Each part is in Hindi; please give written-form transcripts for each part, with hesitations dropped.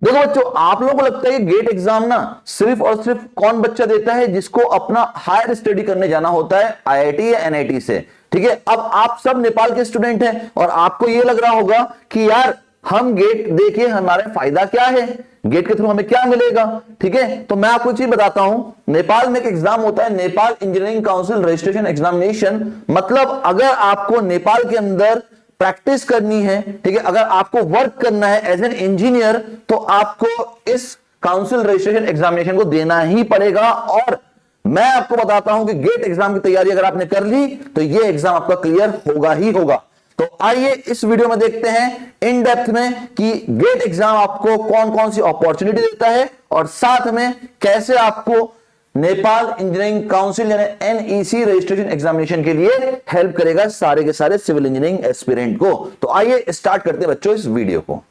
देखो बच्चों, आप लोगों को लगता है कि गेट एग्जाम ना सिर्फ और सिर्फ कौन बच्चा देता है? जिसको अपना हायर स्टडी करने जाना होता है आईआईटी या एनआईटी से। ठीक है, अब आप सब नेपाल के स्टूडेंट हैं और आपको यह लग रहा होगा कि यार हम गेट देके हमारा फायदा क्या है, गेट के थ्रू हमें क्या मिलेगा। ठीक है, तो मैं आपको चीज बताता हूं, नेपाल में एक एग्जाम होता है, Nepal engineering council registration examination. मतलब अगर आपको नेपाल के अंदर प्रैक्टिस करनी है, ठीक है, अगर आपको वर्क करना है एज एन इंजीनियर, तो आपको इस काउंसिल रजिस्ट्रेशन एग्जामिनेशन को देना ही पड़ेगा। और मैं आपको बताता हूं कि गेट एग्जाम की तैयारी अगर आपने कर ली तो यह एग्जाम आपका क्लियर होगा ही होगा। तो आइए इस वीडियो में देखते हैं इन डेप्थ में कि गेट एग्जाम आपको कौन कौन सी अपॉर्चुनिटी देता है और साथ में कैसे आपको नेपाल इंजीनियरिंग काउंसिल यानी एनईसी रजिस्ट्रेशन एग्जामिनेशन के लिए हेल्प करेगा सारे के सारे सिविल इंजीनियरिंग एस्पिरेंट को। तो आइए स्टार्ट करते हैं बच्चों इस वीडियो को।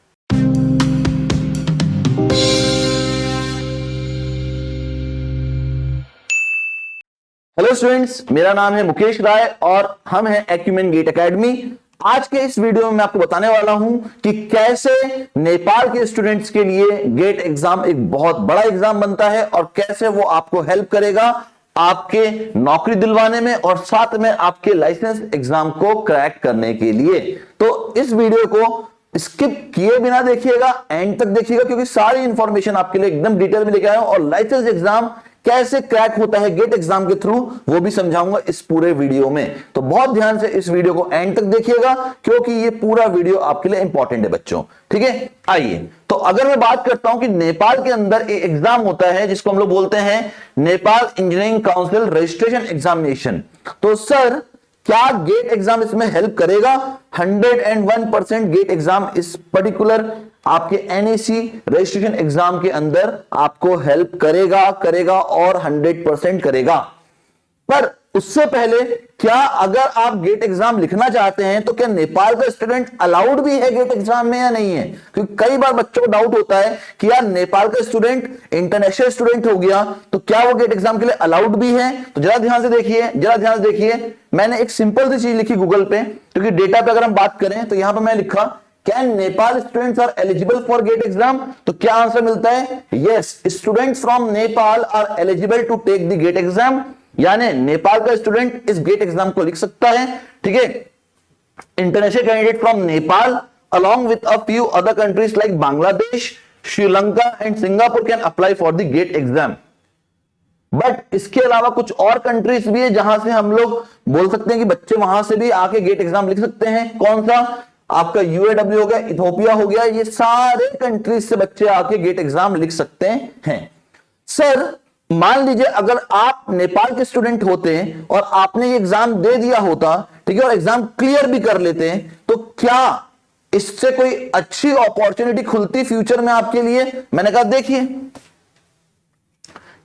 हेलो स्टूडेंट्स, मेरा नाम है मुकेश राय और हम हैं एक्यूमेन गेट एकेडमी। आज के इस वीडियो में मैं आपको बताने वाला हूं कि कैसे नेपाल के स्टूडेंट्स के लिए गेट एग्जाम एक बहुत बड़ा एग्जाम बनता है और कैसे वो आपको हेल्प करेगा आपके नौकरी दिलवाने में और साथ में आपके लाइसेंस एग्जाम को क्रैक करने के लिए। तो इस वीडियो को स्किप किए बिना देखिएगा, एंड तक देखिएगा, क्योंकि सारी इंफॉर्मेशन आपके लिए एकदम डिटेल में लेके आया हूं और लाइसेंस एग्जाम कैसे क्रैक होता है गेट एग्जाम के थ्रू वो भी समझाऊंगा इस पूरे वीडियो में। तो बहुत ध्यान से इस वीडियो को एंड तक देखिएगा क्योंकि ये पूरा वीडियो आपके लिए इंपॉर्टेंट है बच्चों। ठीक है, आइए तो अगर मैं बात करता हूं कि नेपाल के अंदर एक एग्जाम होता है जिसको हम लोग बोलते हैं Nepal engineering council registration examination. तो सर क्या गेट एग्जाम इसमें हेल्प करेगा? 101% गेट एग्जाम इस पर्टिकुलर आपके एनईसी रजिस्ट्रेशन एग्जाम के अंदर आपको हेल्प करेगा और 100% करेगा। पर उससे पहले क्या अगर आप गेट एग्जाम लिखना चाहते हैं तो क्या नेपाल का स्टूडेंट अलाउड भी है गेट एग्जाम में या नहीं है? क्योंकि कई बार बच्चों को डाउट होता है कि यार नेपाल का स्टूडेंट इंटरनेशनल स्टूडेंट हो गया तो क्या वो गेट एग्जाम के लिए अलाउड भी है? तो जरा ध्यान से देखिए, मैंने एक सिंपल सी चीज लिखी गूगल पे, क्योंकि डेटा पे अगर हम बात करें तो यहां पर मैं लिखा can Nepal students are eligible for GATE exam. तो क्या आंसर मिलता है? Yes, students from Nepal are eligible to take the GATE exam. यानी नेपाल का स्टूडेंट इस गेट एग्जाम को लिख सकता है। ठीक है, international candidate from Nepal along with a few other countries like Bangladesh, Sri Lanka and Singapore can apply for the GATE exam. But इसके अलावा कुछ और कंट्रीज भी है जहां से हम लोग बोल सकते हैं कि बच्चे वहां से भी आके गेट एग्जाम लिख सकते हैं। कौन सा? आपका यूएडब्ल्यू हो गया, इथियोपिया हो गया, ये सारे कंट्रीज से बच्चे आके गेट एग्जाम लिख सकते हैं। सर मान लीजिए अगर आप नेपाल के स्टूडेंट होते हैं और आपने ये एग्जाम दे दिया होता, ठीक है, और एग्जाम क्लियर भी कर लेते हैं, तो क्या इससे कोई अच्छी अपॉर्चुनिटी खुलती फ्यूचर में आपके लिए? मैंने कहा देखिए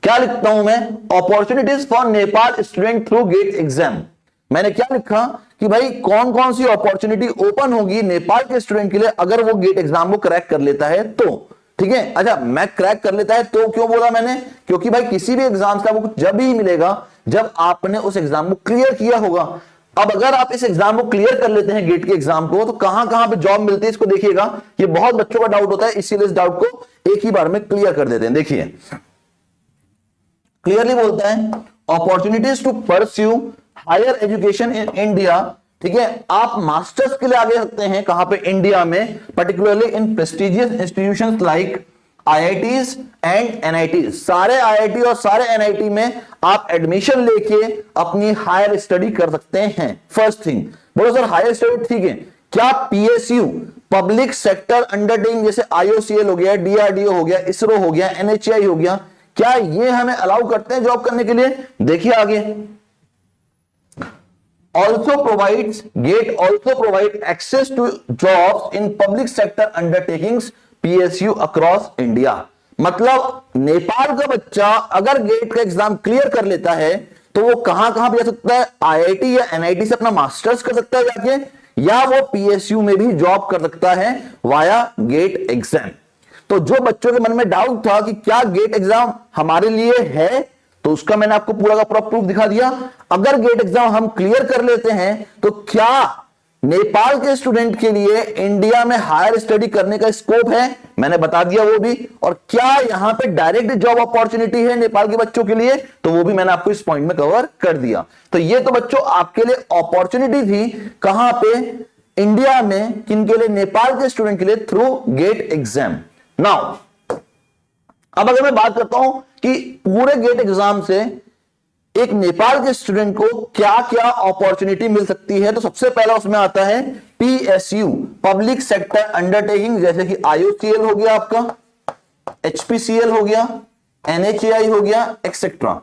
क्या लिखता हूं मैं, opportunities for Nepal student through GATE exam. मैंने क्या लिखा कि भाई कौन कौन सी अपॉर्चुनिटी ओपन होगी नेपाल के स्टूडेंट के लिए अगर वो गेट एग्जाम को क्रैक कर लेता है तो। ठीक है, अच्छा मैं क्रैक कर लेता है तो क्यों बोला मैंने? क्योंकि भाई किसी भी एग्जाम से आपको जब ही मिलेगा जब आपने उस एग्जाम को क्लियर किया होगा। अब अगर आप इस एग्जाम को क्लियर कर लेते हैं गेट के एग्जाम को तो कहां कहां पे जॉब मिलती है इसको देखिएगा। ये बहुत बच्चों का डाउट होता है, इसीलिए इस डाउट को एक ही बार में क्लियर कर देते हैं। देखिए क्लियरली बोलता है opportunities to pursue higher education in India. ठीक है, आप मास्टर्स के लिए आगे सकते हैं कहां पे? इंडिया में, particularly in prestigious institutions like IITs and NITs. सारे आईआईटी और सारे एनआईटी में आप एडमिशन लेके अपनी हायर स्टडी कर सकते हैं। फर्स्ट थिंग, बोलो सर हायर स्टडी ठीक है, क्या पीएसयू पब्लिक सेक्टर अंडरटेकिंग जैसे आईओसीएल हो गया, डीआरडीओ हो गया, इसरो हो गया, एनएचएआई हो गया, क्या ये हमें अलाउ करते हैं जॉब करने के लिए? देखिए आगे, also provides GATE also provide access to jobs in public sector undertakings PSU across India। मतलब नेपाल का बच्चा अगर गेट का एग्जाम क्लियर कर लेता है तो वो कहां कहां भी जा सकता है? आईआईटी या एनआईटी से अपना मास्टर्स कर सकता है जाके, या वो पीएसयू में भी जॉब कर सकता है वाया गेट एग्जाम। तो जो बच्चों के मन में डाउट था कि क्या गेट एग्जाम हमारे लिए है, तो उसका मैंने आपको पूरा का पूरा प्रूफ दिखा दिया। अगर गेट एग्जाम हम क्लियर कर लेते हैं तो क्या नेपाल के स्टूडेंट के लिए इंडिया में हायर स्टडी करने का स्कोप है, मैंने बता दिया वो भी। और क्या यहां पे डायरेक्ट जॉब अपॉर्चुनिटी है नेपाल के बच्चों के लिए, तो वो भी मैंने आपको इस पॉइंट में कवर कर दिया। तो ये तो बच्चों आपके लिए अपॉर्चुनिटी थी, कहां पे, इंडिया में, किनके लिए, नेपाल के स्टूडेंट के लिए थ्रू गेट एग्जाम। नाउ अब अगर मैं बात करता हूं कि पूरे गेट एग्जाम से एक नेपाल के स्टूडेंट को क्या क्या अपॉर्चुनिटी मिल सकती है, तो सबसे पहला उसमें आता है पीएसयू, पब्लिक सेक्टर अंडरटेकिंग, जैसे कि आईओसीएल हो गया आपका, एचपीसीएल हो गया, एनएचएआई हो गया, एक्सेट्रा।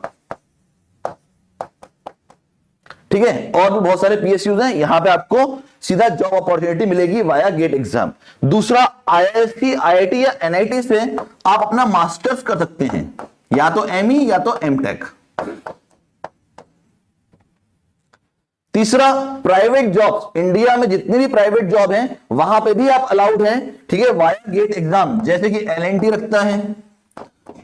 ठीक है, और भी बहुत सारे पीएसयूज हैं, यहां पे आपको सीधा जॉब अपॉर्चुनिटी मिलेगी वाया गेट एग्जाम। दूसरा, आईआईएससी, आईआईटी या एनआईटी से आप अपना मास्टर्स कर सकते हैं, या तो एमई या तो एमटेक। तीसरा, प्राइवेट जॉब्स, इंडिया में जितनी भी प्राइवेट जॉब हैं वहां पे भी आप अलाउड हैं, ठीक है, वाया गेट एग्जाम, जैसे कि एलएनटी रखता है,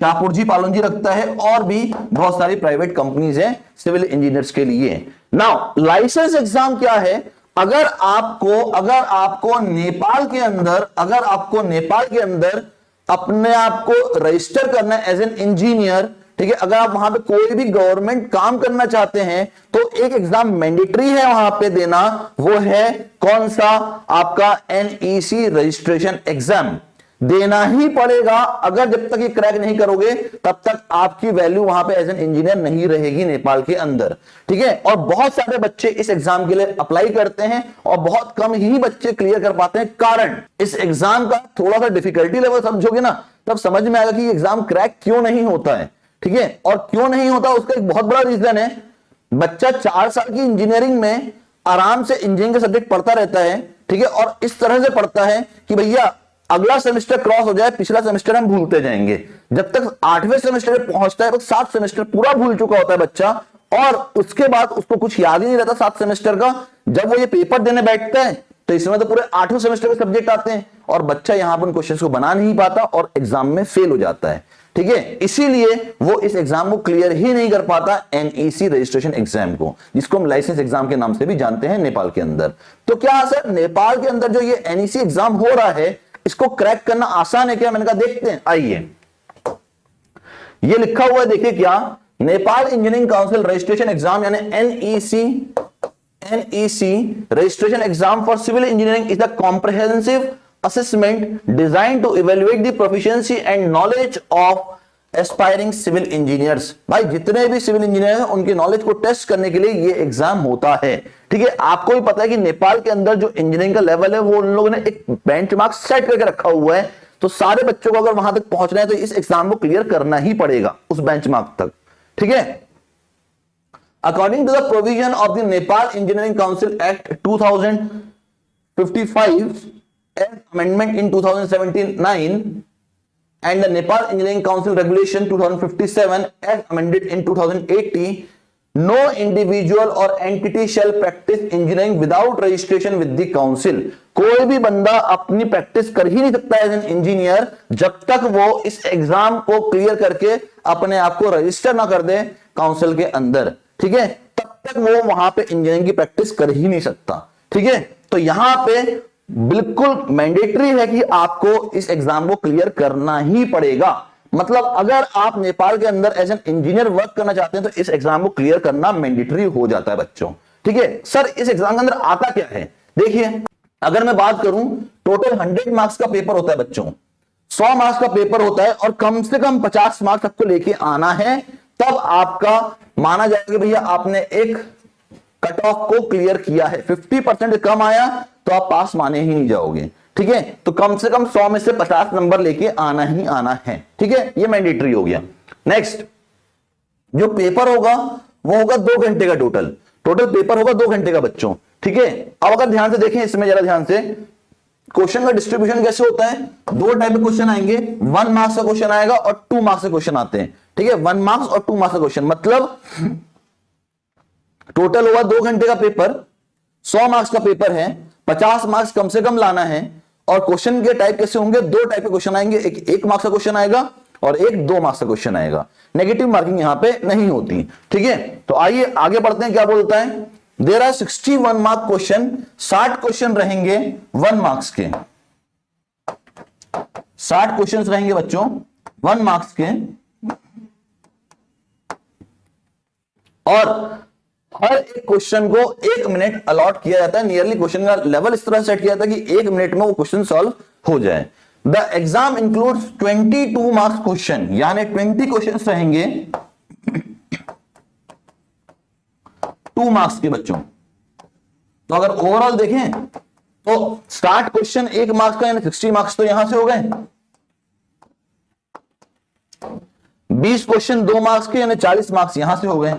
शाहपुरजी पालोनजी रखता है, और भी बहुत सारी प्राइवेट कंपनीज हैं सिविल इंजीनियर्स के लिए। नाउ लाइसेंस एग्जाम क्या है, अगर आपको नेपाल के अंदर अपने आप को रजिस्टर करना है एज एन इंजीनियर, ठीक है, अगर आप वहां पे कोई भी गवर्नमेंट काम करना चाहते हैं तो एक एग्जाम मैंडेटरी है वहां पे देना, वो है कौन सा, आपका एनईसी रजिस्ट्रेशन एग्जाम देना ही पड़ेगा। अगर जब तक ये क्रैक नहीं करोगे तब तक आपकी वैल्यू वहां पे एज एन इंजीनियर नहीं रहेगी नेपाल के अंदर, ठीक है। और बहुत सारे बच्चे इस एग्जाम के लिए अप्लाई करते हैं और बहुत कम ही बच्चे क्लियर कर पाते हैं, कारण इस एग्जाम का थोड़ा सा डिफिकल्टी लेवल समझोगे ना तब समझ में आएगा कि एग्जाम क्रैक क्यों नहीं होता है, ठीक है। और क्यों नहीं होता उसका एक बहुत बड़ा रीजन है, बच्चा 4 साल की इंजीनियरिंग में आराम से इंजीनियरिंग का सब्जेक्ट पढ़ता रहता है, ठीक है, और इस तरह से पढ़ता है कि भैया अगला सेमेस्टर क्रॉस हो जाए, पिछला सेमेस्टर हम भूलते जाएंगे। जब तक 8वें सेमेस्टर में पहुंचता है 7 सेमेस्टर पूरा भूल चुका होता है बच्चा, और उसके बाद उसको कुछ याद ही नहीं रहता 7 सेमेस्टर का। जब वो ये पेपर देने बैठता है तो इसमें तो पूरे 8वें सेमेस्टर के सब्जेक्ट आते हैं और बच्चा यहां पर उन क्वेश्चंस को बना नहीं पाता और एग्जाम में फेल हो जाता है, ठीक है। इसीलिए वो इस एग्जाम को क्लियर ही नहीं कर पाता, एनईसी रजिस्ट्रेशन एग्जाम को, जिसको हम लाइसेंस एग्जाम के नाम से भी जानते हैं नेपाल के अंदर। तो क्या सर नेपाल के अंदर जो ये एनईसी एग्जाम हो रहा है इसको क्रैक करना आसान है क्या? मैंने कहा देखते हैं, आइए। ये लिखा हुआ है, देखिए क्या, Nepal engineering council registration exam यानी NEC registration exam for civil engineering is the comprehensive assessment design to evaluate the proficiency and knowledge of aspiring civil engineers. भाई जितने भी सिविल इंजीनियर हैं उनके नॉलेज को टेस्ट करने के लिए ये एग्जाम होता है, ठीक है। आपको भी पता है कि नेपाल के अंदर जो इंजीनियरिंग का लेवल है वो उन लोगों ने एक बेंचमार्क सेट करके रखा हुआ है, तो सारे बच्चों को अगर वहां तक पहुंचना है तो इस एग्जाम को क्लियर करना ही पड़ेगा उस बेंचमार्क तक, ठीक है। According to the provision of the Nepal engineering council act 2055 as amendment in 2017-9 and the Nepal Engineering Council Regulation 2057 as amended in 2080, no individual or entity shall practice engineering without registration with the council। कोई भी बंदा अपनी प्रैक्टिस कर ही नहीं सकता एज एन इंजीनियर जब तक वो इस एग्जाम को क्लियर करके अपने आप को रजिस्टर ना कर दे काउंसिल के अंदर, ठीक है, तब तक वो वहां पे इंजीनियरिंग की प्रैक्टिस कर ही नहीं सकता, ठीक है। तो यहां पे बिल्कुल मैंडेटरी है कि आपको इस एग्जाम को क्लियर करना ही पड़ेगा। मतलब अगर आप नेपाल के अंदर एज एन इंजीनियर वर्क करना चाहते हैं तो इस एग्जाम को क्लियर करना मैंडेटरी हो जाता है बच्चों, ठीक है। सर इस एग्जाम के अंदर आता क्या है, देखिए अगर मैं बात करूं टोटल 100 मार्क्स का पेपर होता है बच्चों, 100 मार्क्स का पेपर होता है और कम से कम 50 मार्क्स आपको लेके आना है, तब आपका माना जाएगा भैया आपने एक कट ऑफ को क्लियर किया है। 50% कम आया तो आप पास माने ही नहीं जाओगे, ठीक है। तो कम से कम 100 में से 50 नंबर लेके आना ही आना है, ठीक है, ये मैंडेटरी हो गया। नेक्स्ट जो पेपर होगा वो होगा 2 घंटे का, टोटल पेपर होगा 2 घंटे का बच्चों, ठीक है। अब अगर ध्यान से देखें इसमें जरा ध्यान से, क्वेश्चन का डिस्ट्रीब्यूशन कैसे होता है, 2 टाइप के क्वेश्चन आएंगे, 1 मार्क्स का क्वेश्चन आएगा और 2 मार्क्स के क्वेश्चन आते हैं, ठीक है। 1 मार्क्स और 2 मार्क्स का क्वेश्चन, मतलब टोटल होगा 2 घंटे का पेपर, 100 मार्क्स का पेपर है, 50 मार्क्स कम से कम लाना है। और क्वेश्चन के टाइप कैसे होंगे, 2 टाइप के क्वेश्चन आएंगे, एक 1 मार्क्स का क्वेश्चन आएगा और एक 2 मार्क्स का क्वेश्चन आएगा। नेगेटिव मार्किंग यहां पे नहीं होती, ठीक है। तो आइए आगे बढ़ते हैं, क्या बोलता है, there are 61 mark question, 60 question रहेंगे 1 मार्क्स के, 60 क्वेश्चंस रहेंगे बच्चों 1 मार्क्स के, और हर एक क्वेश्चन को 1 मिनट अलॉट किया जाता है। नियरली क्वेश्चन का लेवल इस तरह सेट किया जाता है कि 1 मिनट में वो क्वेश्चन सॉल्व हो जाए। The exam includes 22 marks question, यानी 20 क्वेश्चन रहेंगे 2 मार्क्स के बच्चों। तो अगर ओवरऑल देखें तो स्टार्ट क्वेश्चन 1 मार्क्स का यानी 60 मार्क्स तो यहां से हो गए, 20 क्वेश्चन 2 मार्क्स के यानी 40 मार्क्स यहां से हो गए।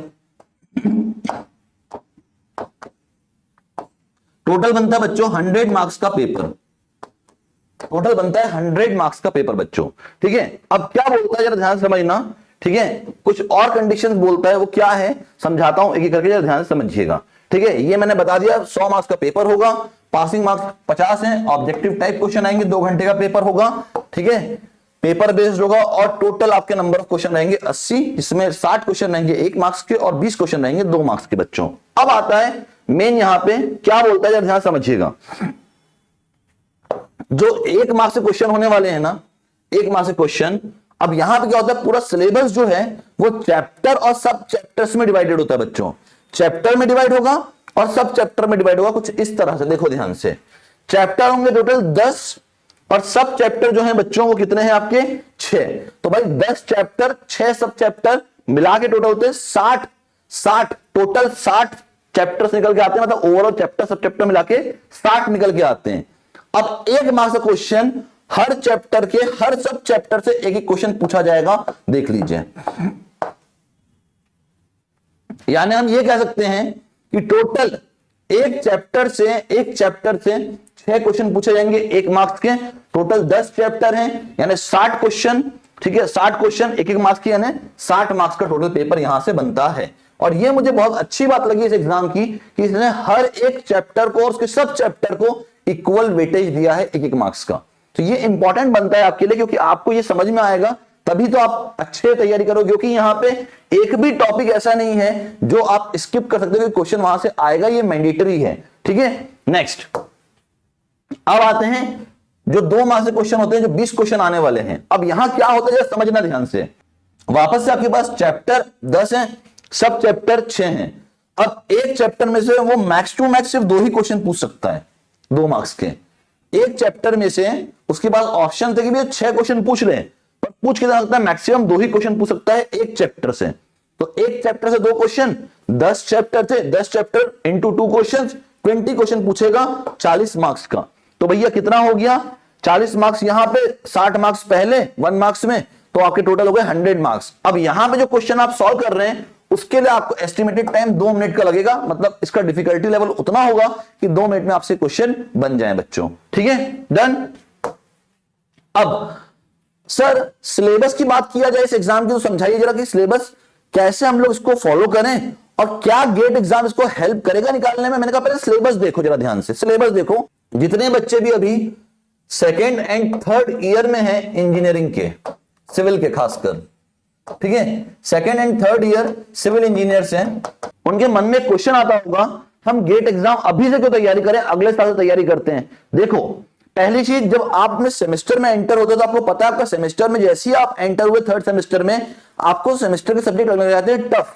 टोटल बनता है बच्चों 100 मार्क्स का पेपर, टोटल बनता है 100 मार्क्स का पेपर बच्चों। ठीक है, अब क्या बोलता है जरा ध्यान से समझना। ठीक है, कुछ और कंडीशंस बोलता है, वो क्या है समझाता हूं एक एक करके, जरा ध्यान से समझिएगा। ठीक है, ये मैंने बता दिया 100 मार्क्स का पेपर होगा, पासिंग मार्क्स 50 हैं, ऑब्जेक्टिव टाइप क्वेश्चन आएंगे, 2 घंटे का पेपर होगा। ठीक है, पेपर बेस्ड होगा, और टोटल आपके नंबर ऑफ क्वेश्चन रहेंगे 80, जिसमें 60 क्वेश्चन रहेंगे 1 मार्क्स के और 20 क्वेश्चन रहेंगे 2 मार्क्स के बच्चों। अब आता है मेन, यहां पे क्या बोलता है जरा ध्यान समझिएगा। जो 1 मार्क्स से क्वेश्चन होने वाले हैं ना, 1 मार्क्स से क्वेश्चन, अब यहां पे क्या होता है, पूरा सिलेबस जो है वो चैप्टर और सब चैप्टर्स में डिवाइडेड होता है बच्चों। चैप्टर में डिवाइड होगा और सब चैप्टर में डिवाइड होगा, कुछ इस तरह से। देखो ध्यान से, चैप्टर होंगे टोटल 10 और सब चैप्टर जो है बच्चों वो कितने हैं आपके 6। तो भाई 10 चैप्टर 6 सब चैप्टर मिला के टोटल होते हैं 60 टोटल 60 चैप्टर्स निकल के आते हैं, मतलब ओवरऑल चैप्टर सब चैप्टर मिला के 60 निकल के आते हैं। अब 1 मार्क्स का क्वेश्चन हर चैप्टर के हर सब चैप्टर से एक एक क्वेश्चन पूछा जाएगा, देख लीजिए। यानी हम ये कह सकते हैं कि टोटल एक चैप्टर से 6 क्वेश्चन पूछे जाएंगे 1 मार्क्स के। टोटल 10 चैप्टर हैं यानी 60 क्वेश्चन। ठीक है, 60 क्वेश्चन 1 मार्क्स के, यानी 60 मार्क्स का टोटल पेपर यहां से बनता है। और ये मुझे बहुत अच्छी बात लगी इस एग्जाम की कि इसने हर एक चैप्टर को और उसके सब चैप्टर को इक्वल वेटेज दिया है 1 मार्क्स का। तो ये इंपॉर्टेंट बनता है आपके लिए, क्योंकि आपको ये समझ में आएगा तभी तो आप अच्छे तैयारी करोगे, क्योंकि यहां पे एक भी टॉपिक ऐसा नहीं है जो आप स्किप कर सकते हो, क्वेश्चन वहां से आएगा, ये मैंडेटरी है। ठीक है, नेक्स्ट अब आते हैं जो 2 मार्क्स के क्वेश्चन होते हैं, जो 20 क्वेश्चन आने वाले हैं। अब यहां क्या होता है समझना ध्यान से। वापस से आपके पास चैप्टर 10 है, सब चैप्टर 6 हैं। अब एक चैप्टर में से वो मैक्स टू मैक्स सिर्फ 2 ही क्वेश्चन पूछ सकता है 2 मार्क्स के एक चैप्टर में से। उसके बाद ऑप्शन थे कि भी 6 क्वेश्चन पूछ रहे हैं, पर पूछ के सकता है मैक्सिमम 2 ही क्वेश्चन पूछ सकता है एक चैप्टर से। तो एक चैप्टर से 2 क्वेश्चन, 10 चैप्टर थे, 10 चैप्टर इंटू 2 क्वेश्चन, 20 क्वेश्चन पूछेगा 40 मार्क्स का। तो भैया कितना हो गया 40 मार्क्स यहां पे, 60 मार्क्स पहले 1 मार्क्स में, तो आपके टोटल हो गए 100 मार्क्स। अब यहां पे जो क्वेश्चन आप सॉल्व कर रहे हैं उसके लिए आपको एस्टिमेटेड टाइम 2 मिनट का लगेगा, मतलब इसका डिफिकल्टी लेवल उतना होगा कि 2 मिनट में आपसे क्वेश्चन बन जाए बच्चों। ठीक है, डन। अब सर सिलेबस की बात किया जाए इस एग्जाम की, तो समझाइए जरा कि सिलेबस कैसे हम लोग इसको फॉलो करें और क्या गेट एग्जाम इसको हेल्प करेगा निकालने में। मैंने कहा पहले सिलेबस देखो जरा ध्यान से, सिलेबस देखो। जितने बच्चे भी अभी 2nd एंड 3rd ईयर में हैं इंजीनियरिंग के, सिविल के खासकर, ठीक है, 2nd and 3rd year civil engineers हैं, उनके मन में क्वेश्चन आता होगा हम गेट एग्जाम अभी से क्यों तैयारी करें, अगले साल से तैयारी करते हैं। देखो पहली चीज, जब आप अपने सेमेस्टर में एंटर होते हो तो आपको पता है आपका सेमेस्टर में जैसे ही आप एंटर हुए 3rd सेमेस्टर में, आपको सेमेस्टर के सब्जेक्ट लगने जाते हैं टफ,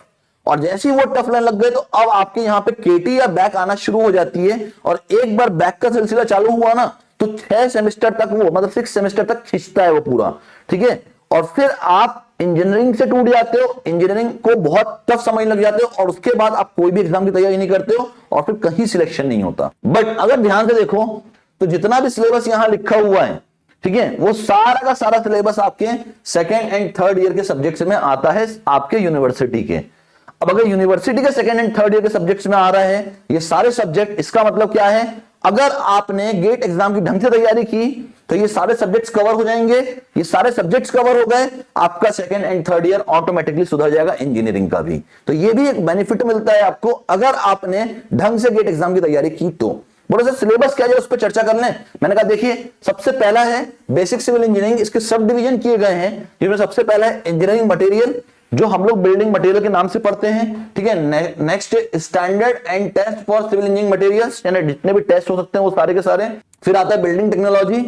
और जैसे ही वो टफ लगने लग गए तो अब आपके यहाँ पे केटी या बैक आना शुरू हो जाती है। और एक बार बैक का सिलसिला चालू हुआ ना तो 6 सेमेस्टर तक वो, मतलब 6 सेमेस्टर तक खींचता है वो पूरा। ठीक है, और फिर आप इंजीनियरिंग से टूट जाते हो, इंजीनियरिंग को बहुत टफ समझ लग जाते हो, और उसके बाद आप कोई भी एग्जाम की तैयारी नहीं करते हो और फिर कहीं सिलेक्शन नहीं होता। बट अगर ध्यान से देखो तो जितना भी सिलेबस यहां लिखा हुआ है, ठीक है, वो सारा का सारा सिलेबस आपके 2nd एंड 3rd ईयर के सब्जेक्ट्स में आता है आपके यूनिवर्सिटी के। अब अगर यूनिवर्सिटी के 2nd एंड 3rd ईयर के सब्जेक्ट्स में आ रहा है ये सारे सब्जेक्ट, इसका मतलब क्या है, अगर आपने गेट एग्जाम की ढंग से तैयारी की तो ये सारे सब्जेक्ट्स कवर हो जाएंगे। ये सारे सब्जेक्ट्स कवर हो गए, आपका 2nd and 3rd year automatically सुधर जाएगा इंजीनियरिंग का भी। तो ये भी एक बेनिफिट मिलता है आपको अगर आपने ढंग से गेट एग्जाम की तैयारी की तो। बोलो सर सिलेबस क्या है उस पर चर्चा कर लें। मैंने कहा देखिए सबसे पहला है बेसिक सिविल इंजीनियरिंग, इसके सब डिवीजन किए गए हैं, जिसमें सबसे पहला है इंजीनियरिंग मटेरियल, जो हम लोग बिल्डिंग मटेरियल के नाम से पढ़ते हैं, ठीक है। Next standard and test for civil engineering materials, यानी जितने भी टेस्ट हो सकते हैं वो सारे के सारे। फिर आता है building technology,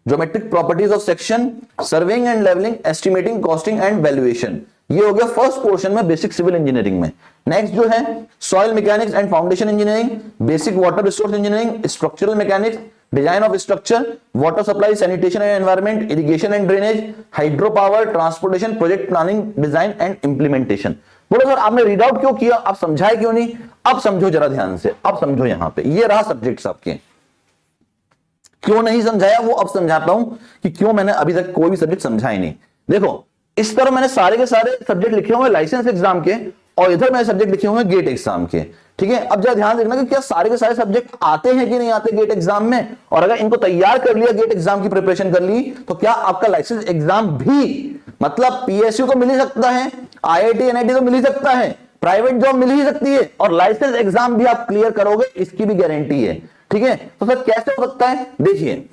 geometric properties of section, surveying and levelling, estimating, costing and valuation. ये हो गया फर्स्ट पोर्शन में बेसिक सिविल इंजीनियरिंग में। नेक्स्ट जो है soil mechanics and foundation engineering, basic water resource engineering, structural mechanics, design of structure, water supply, sanitation and environment, irrigation and drainage, hydro power, transportation, project planning, design and implementation. बोलो सर आपने रीड आउट क्यों किया, आप समझाए क्यों नहीं? अब समझो जरा ध्यान से, अब समझो। यहां पे ये रहा सब्जेक्ट्स आपके, क्यों नहीं समझाया वो अब समझाता हूं कि क्यों मैंने अभी तक कोई भी सब्जेक्ट समझा ही नहीं। देखो इस तरह मैंने सारे के सारे सब्जेक्ट लिखे हुए लाइसेंस एग्जाम के, और इधर मैंने सब्जेक्ट लिखे हुए गेट एग्जाम के, ठीक है। अब जरा ध्यान देखना कि क्या सारे के सारे सब्जेक्ट आते हैं कि नहीं आते गेट एग्जाम में, और अगर इनको तैयार कर लिया, गेट एग्जाम की प्रिपरेशन कर ली, तो क्या आपका लाइसेंस एग्जाम भी, मतलब पीएसयू तो मिल ही सकता है, आईआईटी एनआईटी तो मिल ही सकता है, प्राइवेट जॉब मिल ही सकती है, और लाइसेंस एग्जाम भी आप क्लियर करोगे, इसकी भी गारंटी है, ठीक है। तो सर कैसे हो सकता है, देखिए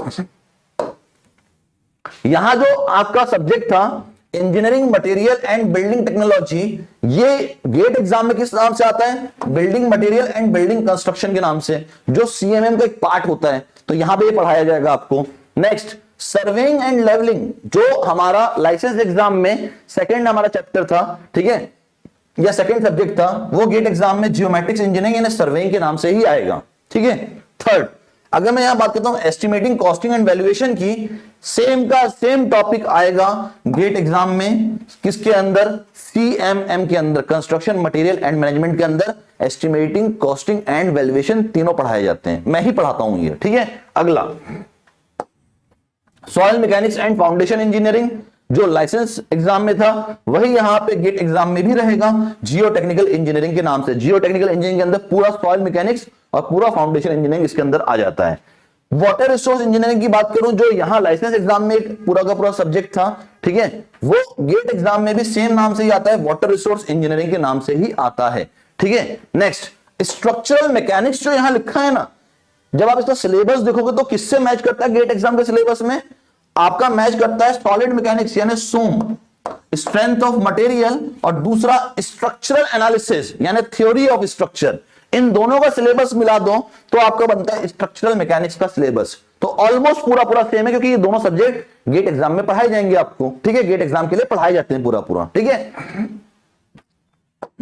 यहां जो आपका सब्जेक्ट था engineering material and building technology, ये गेट एग्जाम में किस नाम से आता है? Building material and building construction के नाम से, जो सीएमएम का एक पार्ट होता है, तो यहां पे ये पढ़ाया जाएगा आपको। नेक्स्ट सर्वेइंग एंड लेवलिंग, जो हमारा लाइसेंस एग्जाम में सेकंड हमारा चैप्टर था, ठीक है, या सेकंड सब्जेक्ट था, वो गेट एग्जाम में जियोमेट्रिक्स इंजीनियरिंग यानी सर्वेइंग के नाम से ही आएगा, ठीक है। थर्ड, अगर मैं यहां बात करता हूं एस्टिमेटिंग, कॉस्टिंग एंड वैल्यूएशन की, सेम का सेम टॉपिक आएगा गेट एग्जाम में, किसके अंदर? सीएमएम के अंदर, कंस्ट्रक्शन मटेरियल एंड मैनेजमेंट के अंदर एस्टिमेटिंग, कॉस्टिंग एंड वैल्यूएशन तीनों पढ़ाए जाते हैं, मैं ही पढ़ाता हूं ये, ठीक है। अगला soil mechanics and foundation engineering, जो लाइसेंस एग्जाम में था वही यहां पे गेट एग्जाम में भी रहेगा, जियो टेक्निकल इंजीनियरिंग के नाम से। जियो टेक्निकल इंजीनियरिंग के अंदर पूरा सॉइल मैकेनिक्स और पूरा फाउंडेशन इंजीनियरिंग इसके अंदर आ जाता है। वाटर रिसोर्स इंजीनियरिंग की बात करूं, जो यहां लाइसेंस एग्जाम में एक पूरा का पूरा सब्जेक्ट था, ठीक है, वो गेट एग्जाम में भी सेम नाम से ही आता है, वाटर रिसोर्स इंजीनियरिंग के नाम से ही आता है, ठीक है। नेक्स्ट स्ट्रक्चरल मैकेनिक्स, जो यहां लिखा है ना, जब आप इसका सिलेबस देखोगे तो किससे मैच करता है गेट एग्जाम के सिलेबस में? आपका मैच करता है सॉलिड मैकेनिक्स यानी सोम, स्ट्रेंथ ऑफ मटेरियल, और दूसरा स्ट्रक्चरल एनालिसिस यानी थ्योरी ऑफ स्ट्रक्चर। इन दोनों का सिलेबस मिला दो तो आपका बनता है स्ट्रक्चरल मैकेनिक्स का सिलेबस। तो ऑलमोस्ट पूरा पूरा सेम है, क्योंकि ये दोनों सब्जेक्ट गेट एग्जाम में पढ़ाए जाएंगे आपको, ठीक है, गेट एग्जाम के लिए पढ़ाए जाते हैं पूरा पूरा, ठीक है।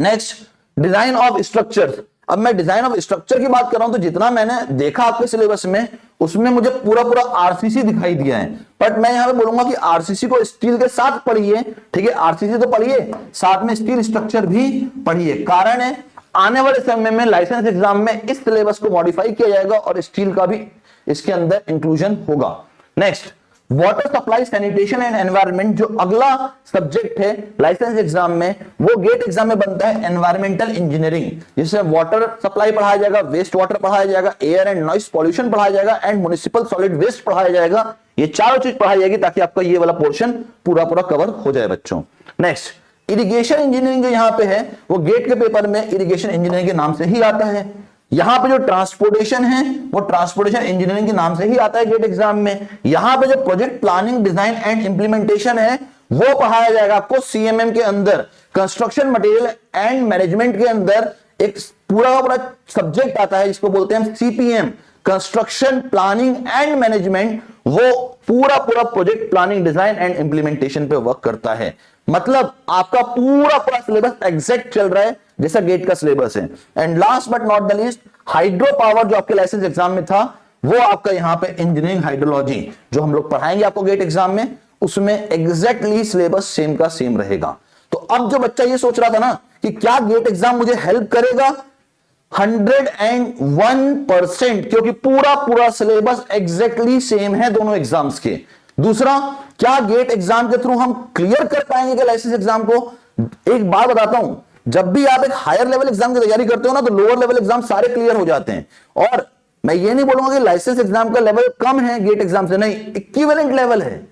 Next design of structure. अब मैं डिजाइन ऑफ स्ट्रक्चर की बात कर रहा हूं, तो जितना मैंने देखा आपके सिलेबस में, उसमें मुझे पूरा पूरा आरसीसी दिखाई दिया है, बट मैं यहां पे बोलूंगा कि आरसीसी को स्टील के साथ पढ़िए, ठीक है, आरसीसी तो पढ़िए, साथ में स्टील स्ट्रक्चर भी पढ़िए। कारण है आने वाले समय में लाइसेंस एग्जाम में इस सिलेबस को मॉडिफाई किया जाएगा और स्टील का भी इसके अंदर इंक्लूजन होगा। Next water supply, sanitation and environment, जो अगला सब्जेक्ट है लाइसेंस एग्जाम में, वो गेट एग्जाम में बनता है एनवायरमेंटल इंजीनियरिंग, जिसमें वाटर सप्लाई पढ़ाया जाएगा, वेस्ट वाटर पढ़ाया जाएगा, एयर एंड नॉइस पॉल्यूशन पढ़ाया जाएगा, एंड म्युनिसिपल सॉलिड वेस्ट पढ़ाया जाएगा। ये चारों चीज पढ़ाई जाएगी ताकि आपका ये वाला पोर्शन पूरा पूरा कवर हो जाए बच्चों। नेक्स्ट इरिगेशन इंजीनियरिंग जो यहां पे है, वो गेट के पेपर में इरिगेशन इंजीनियरिंग के नाम से ही आता है। यहां पे जो ट्रांसपोर्टेशन है वो ट्रांसपोर्टेशन इंजीनियरिंग के नाम से ही आता है गेट एग्जाम में। यहां पे जो project planning, design and implementation है वो पढ़ाया जाएगा आपको सीएमएम के अंदर। कंस्ट्रक्शन मटेरियल एंड मैनेजमेंट के अंदर एक पूरा पूरा सब्जेक्ट आता है जिसको बोलते हैं CPM, construction planning and management. वो पूरा पूरा project planning, design and implementation पे वर्क करता है। मतलब आपका पूरा पूरा सिलेबस एग्जैक्ट चल रहा है जैसा गेट का सिलेबस है। And last but not the least hydro power, जो आपके लाइसेंस एग्जाम में था, वो आपका यहां पे इंजीनियरिंग हाइड्रोलॉजी जो हम लोग पढ़ाएंगे आपको गेट एग्जाम में, उसमें एग्जैक्टली सिलेबस सेम का सेम रहेगा। तो अब जो बच्चा ये सोच रहा था ना कि क्या गेट एग्जाम मुझे हेल्प करेगा, 101%, क्योंकि पूरा पूरा सिलेबस एग्जैक्टली सेम है दोनों एग्जाम्स के। दूसरा, क्या गेट एग्जाम के थ्रू हम क्लियर कर पाएंगे क्या लाइसेंस एग्जाम को? एक बात बताता हूं, जब भी आप एक हायर लेवल एग्जाम की तैयारी करते हो ना, तो लोअर लेवल एग्जाम सारे क्लियर हो जाते हैं। और मैं ये नहीं बोलूंगा कि लाइसेंस एग्जाम का लेवल कम है गेट एग्जाम से, नहीं, इक्विवेलेंट लेवल है।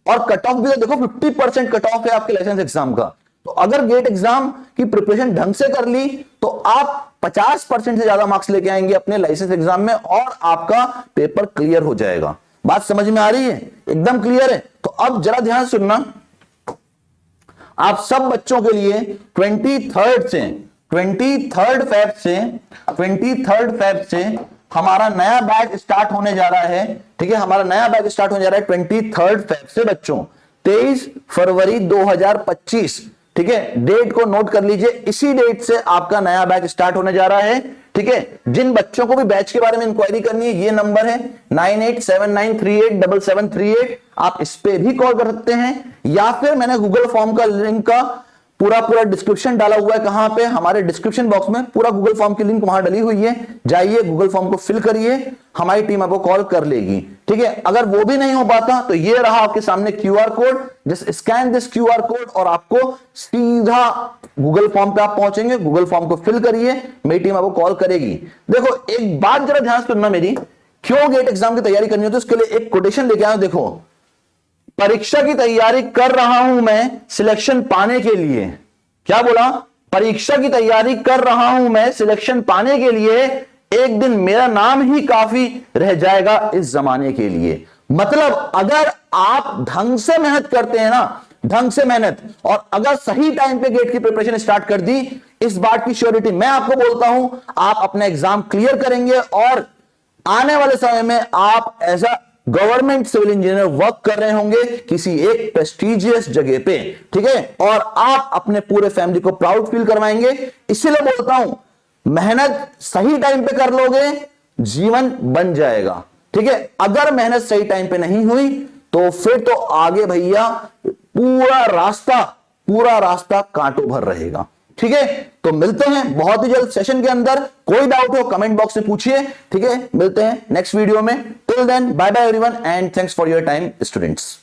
और कट ऑफ भी तो देखो 50% कट ऑफ है आपके लाइसेंस एग्जाम का। तो अगर गेट एग्जाम की प्रिपरेशन ढंग से कर ली तो आप 50% से ज्यादा मार्क्स लेके आएंगे अपने लाइसेंस एग्जाम में और आपका पेपर क्लियर हो जाएगा। बात समझ में आ रही है? एकदम क्लियर है। तो अब जरा ध्यान सुनना, आप सब बच्चों के लिए 23 से हमारा नया बैच स्टार्ट होने जा रहा है। ठीक है, हमारा नया बैच स्टार्ट होने जा रहा है 23 फेब से बच्चों, 23 फरवरी 2025। ठीक है, डेट को नोट कर लीजिए, इसी डेट से आपका नया बैच स्टार्ट होने जा रहा है। ठीक है, जिन बच्चों को भी बैच के बारे में इंक्वायरी करनी है, ये नंबर है 9879387738, आप इस पे भी कॉल कर सकते हैं, या फिर मैंने गूगल फॉर्म का लिंक का पूरा डिस्क्रिप्शन डाला हुआ है। कहां पे? हमारे डिस्क्रिप्शन बॉक्स में पूरा गूगल फॉर्म की लिंक वहां डली हुई है, जाइए गूगल फॉर्म को फिल करिए, हमारी टीम आपको कॉल कर लेगी। ठीक है, अगर वो भी नहीं हो पाता तो ये रहा आपके सामने QR code, just scan this QR code और आपको सीधा गूगल फॉर्म पे आप पहुंचेंगे, गूगल फॉर्म को फिल करिए, मेरी टीम आपको कॉल करेगी। देखो एक बात जरा ध्यान से सुनना मेरी, क्यों गेट एग्जाम की तैयारी करनी हो तो उसके लिए एक कोटेशन लेके आया। देखो, परीक्षा की तैयारी कर रहा हूं मैं सिलेक्शन पाने के लिए। क्या बोला? परीक्षा की तैयारी कर रहा हूं मैं सिलेक्शन पाने के लिए, एक दिन मेरा नाम ही काफी रह जाएगा इस जमाने के लिए। मतलब अगर आप ढंग से मेहनत करते हैं ना, ढंग से मेहनत, और अगर सही टाइम पे गेट की प्रिपरेशन स्टार्ट कर दी, इस बात की श्योरिटी मैं आपको बोलता हूं, आप अपना एग्जाम क्लियर करेंगे और आने वाले समय में आप as a government civil engineer work कर रहे होंगे किसी एक प्रेस्टिजियस जगह पे। ठीक है, और आप अपने पूरे फैमिली को प्राउड फील करवाएंगे। इसीलिए बोलता हूं, मेहनत सही टाइम पे कर लोगे, जीवन बन जाएगा। ठीक है, अगर मेहनत सही टाइम पे नहीं हुई तो फिर तो आगे भैया पूरा रास्ता कांटों भर रहेगा। ठीक है, तो मिलते हैं बहुत ही जल्द सेशन के अंदर। कोई डाउट हो कमेंट बॉक्स में पूछिए। ठीक है, मिलते हैं नेक्स्ट वीडियो में। Till then bye bye everyone and thanks for your time students.